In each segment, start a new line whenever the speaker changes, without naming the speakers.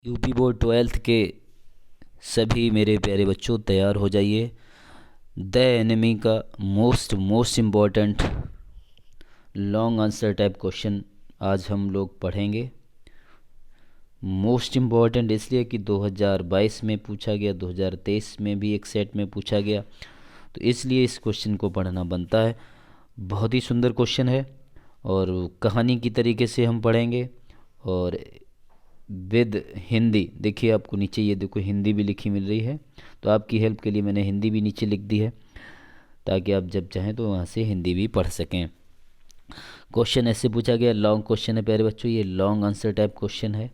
UP board 12th के सभी मेरे प्यारे बच्चों तैयार हो जाइए। द एनिमी का most important long answer type question आज हम लोग पढ़ेंगे। मोस्ट इम्पॉर्टेंट इसलिए कि 2022 में पूछा गया, 2023 में भी एक सेट में पूछा गया, तो इसलिए इस क्वेश्चन को पढ़ना बनता है। बहुत ही सुंदर क्वेश्चन है और कहानी की तरीके से हम पढ़ेंगे और विद हिंदी। देखिए आपको नीचे ये देखो हिंदी भी लिखी मिल रही है, तो आपकी हेल्प के लिए मैंने हिंदी भी नीचे लिख दी है ताकि आप जब चाहें तो वहाँ से हिंदी भी पढ़ सकें। क्वेश्चन ऐसे पूछा गया, लॉन्ग क्वेश्चन है प्यारे बच्चों, ये लॉन्ग आंसर टाइप क्वेश्चन है।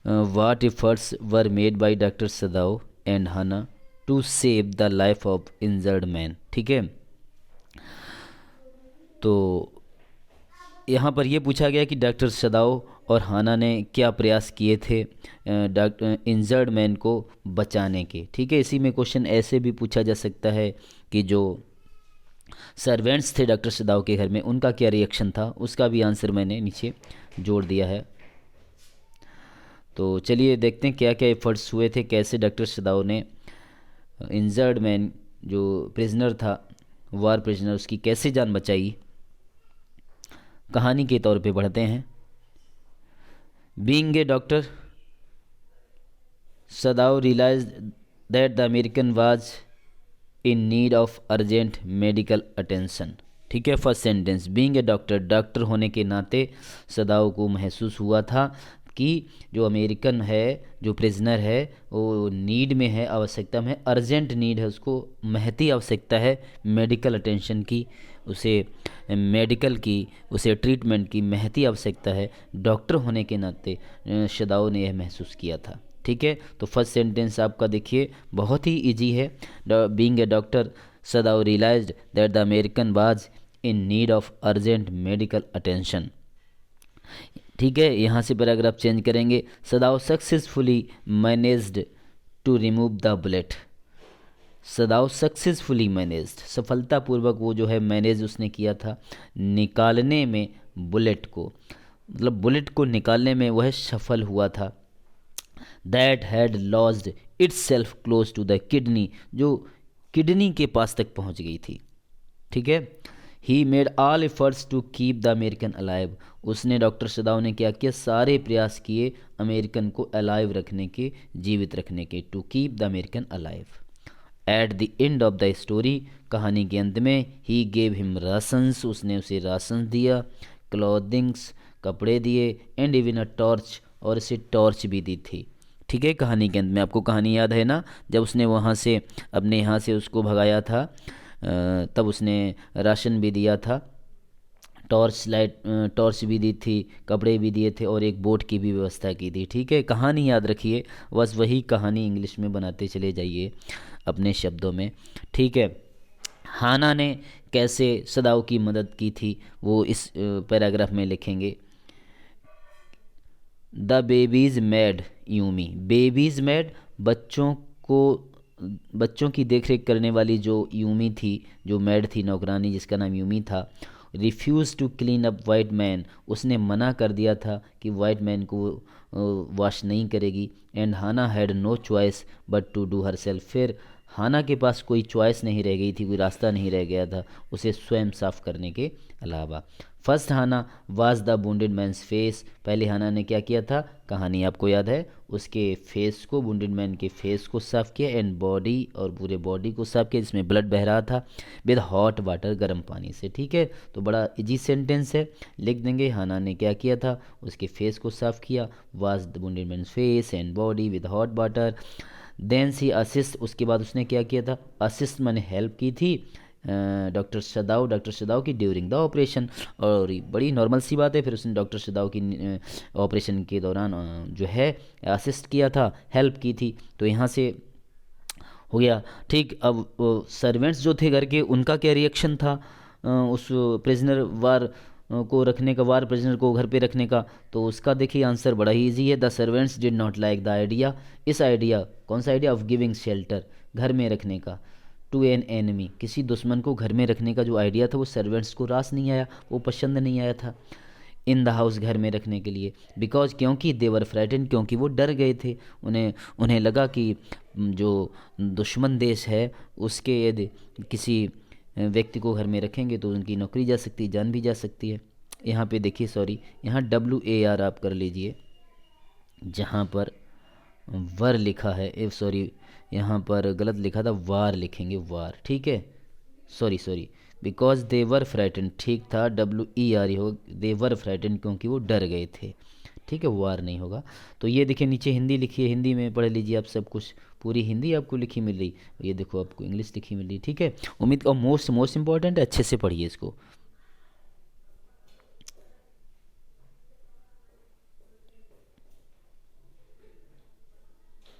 What efforts were made by doctor Sadao and Hana to save the life of injured man. ठीक है, तो यहाँ पर यह पूछा गया कि डॉक्टर सदाओ और हाना ने क्या प्रयास किए थे डॉक्टर इंजर्ड मैन को बचाने के। ठीक है, इसी में क्वेश्चन ऐसे भी पूछा जा सकता है कि जो सर्वेंट्स थे डॉक्टर सदाओ के घर में उनका क्या रिएक्शन था, उसका भी आंसर मैंने नीचे जोड़ दिया है। तो चलिए देखते हैं क्या क्या एफर्ट्स हुए थे, कैसे डॉक्टर सदाओ ने इंजर्ड मैन जो प्रिजनर था, वार प्रिजनर, उसकी कैसे जान बचाई। कहानी के तौर पे पढ़ते हैं। Being a doctor, Sadao realised that the American was in need of urgent medical attention. ठीक है, first sentence, being a doctor, doctor होने के नाते सदाओ को महसूस हुआ था कि जो अमेरिकन है, जो प्रिजनर है, वो नीड में है, आवश्यकता में है, अर्जेंट नीड है, उसको महती आवश्यकता है मेडिकल अटेंशन की, उसे मेडिकल की, उसे ट्रीटमेंट की महती आवश्यकता है। डॉक्टर होने के नाते सदाओ ने यह महसूस किया था। ठीक है, तो फर्स्ट सेंटेंस आपका देखिए बहुत ही इजी है। Being a doctor, Sadao realised that the American was in need of urgent medical attention. ठीक है, यहाँ से पैराग्राफ चेंज करेंगे। Sadao successfully managed to remove the bullet. Sadao successfully managed, सफलतापूर्वक वो जो है मैनेज उसने किया था निकालने में बुलेट को, मतलब बुलेट को निकालने में वह सफल हुआ था। That had lost itself close to the kidney, जो किडनी के पास तक पहुंच गई थी। ठीक है, he made all efforts to keep the American alive, उसने डॉक्टर सदाओ ने क्या किया, सारे प्रयास किए अमेरिकन को अलाइव रखने के, जीवित रखने के, to keep the American alive. At the end of the story, कहानी के अंत में, ही गेव हिम राशंस, उसने उसे राशन दिया, क्लॉथिंग्स, कपड़े दिए, एंड इवन अ टॉर्च, और उसे टॉर्च भी दी थी। ठीक है, कहानी के अंत में आपको कहानी याद है ना, जब उसने वहाँ से अपने यहाँ से उसको भगाया था तब उसने राशन भी दिया था, टॉर्च भी दी थी, कपड़े भी दिए थे और एक बोट की भी व्यवस्था की थी। ठीक है, कहानी याद रखिए, बस वही कहानी इंग्लिश में बनाते चले जाइए अपने शब्दों में। ठीक है, हाना ने कैसे सदाओ की मदद की थी वो इस पैराग्राफ में लिखेंगे। The babies made Yumi, babies made, बच्चों को, बच्चों की देखरेख करने वाली जो यूमी थी, जो मेड थी, नौकरानी जिसका नाम यूमी था, refuse to clean up white man, उसने मना कर दिया था कि वाइट मैन को वॉश नहीं करेगी। And Hana had no choice but to do herself, फिर हाना के पास कोई चॉइस नहीं रह गई थी, कोई रास्ता नहीं रह गया था उसे स्वयं साफ करने के अलावा। First Hana was the wounded man's face, पहले हाना ने क्या किया था, कहानी आपको याद है, उसके फेस को, वुंडेड मैन के फेस को साफ किया, एंड बॉडी, और पूरे बॉडी को साफ किया जिसमें ब्लड बह रहा था, विद हॉट वाटर, गर्म पानी से। ठीक है, तो बड़ा इजी सेंटेंस है, लिख देंगे हाना ने क्या किया था, उसके फेस को साफ किया, was the wounded man's face and body with hot water. Then she assist, उसके बाद उसने क्या किया था, असिस्ट मैंने हेल्प की थी डॉक्टर सदाओ की ड्यूरिंग द ऑपरेशन, और बड़ी नॉर्मल सी बात है, फिर उसने डॉक्टर सदाओ की ऑपरेशन के दौरान जो है असिस्ट किया था, हेल्प की थी। तो यहाँ से हो गया। ठीक, अब सर्वेंट्स जो थे घर के उनका क्या रिएक्शन था उस प्रिजनर वार को रखने का, वार प्रिजनर को घर पे रखने का, तो उसका देखिए आंसर बड़ा ही ईजी है। The servants did not like the idea, इस आइडिया, कौन सा आइडिया, ऑफ गिविंग शेल्टर, घर में रखने का, टू एन एनिमी, किसी दुश्मन को घर में रखने का जो आइडिया था वो सर्वेंट्स को रास नहीं आया, वो पसंद नहीं आया था। इन द हाउस घर में रखने के लिए, बिकॉज क्योंकि दे वर फ्राइटेंड क्योंकि वो डर गए थे, उन्हें उन्हें लगा कि जो दुश्मन देश है उसके यदि किसी व्यक्ति को घर में रखेंगे तो उनकी नौकरी जा सकती है, जान भी जा सकती है। यहाँ पे देखिए, सॉरी यहाँ WAR आप कर लीजिए, जहाँ पर वर लिखा है, ए सॉरी यहाँ पर गलत लिखा था, वार लिखेंगे, वार, ठीक है, sorry because they were frightened, ठीक था, WER हो, दे वर फ्राइटेंड क्योंकि वो डर गए थे, ठीक है, वार नहीं होगा। तो ये देखिए नीचे हिंदी लिखी है, हिंदी में पढ़ लीजिए आप सब कुछ, पूरी हिंदी आपको लिखी मिल रही, ये देखो आपको इंग्लिश लिखी मिल रही, ठीक है। उम्मीद का मोस्ट इंपॉर्टेंट, अच्छे से पढ़िए इसको,